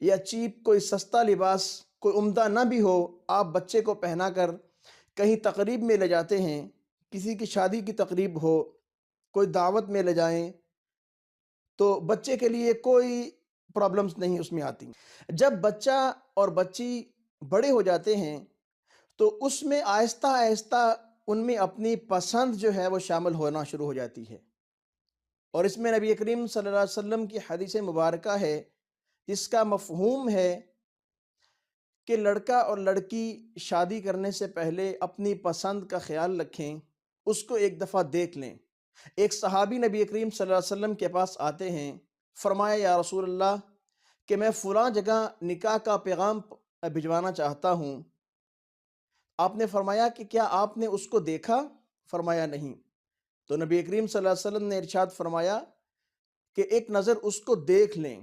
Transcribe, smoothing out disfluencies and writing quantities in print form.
یا چیپ کوئی سستا لباس، کوئی عمدہ نہ بھی ہو، آپ بچے کو پہنا کر کہیں تقریب میں لے جاتے ہیں، کسی کی شادی کی تقریب ہو، کوئی دعوت میں لے جائیں، تو بچے کے لیے کوئی پرابلمز نہیں اس میں آتی۔ جب بچہ اور بچی بڑے ہو جاتے ہیں تو اس میں آہستہ آہستہ ان میں اپنی پسند جو ہے وہ شامل ہونا شروع ہو جاتی ہے، اور اس میں نبی کریم صلی اللہ علیہ وسلم کی حدیث مبارکہ ہے جس کا مفہوم ہے کہ لڑکا اور لڑکی شادی کرنے سے پہلے اپنی پسند کا خیال رکھیں، اس کو ایک دفعہ دیکھ لیں۔ ایک صحابی نبی کریم صلی اللہ علیہ وسلم کے پاس آتے ہیں، فرمایا یا رسول اللہ کہ میں فلاں جگہ نکاح کا پیغام بھجوانا چاہتا ہوں۔ آپ نے فرمایا کہ کیا آپ نے اس کو دیکھا؟ فرمایا نہیں۔ تو نبی کریم صلی اللہ علیہ وسلم نے ارشاد فرمایا کہ ایک نظر اس کو دیکھ لیں۔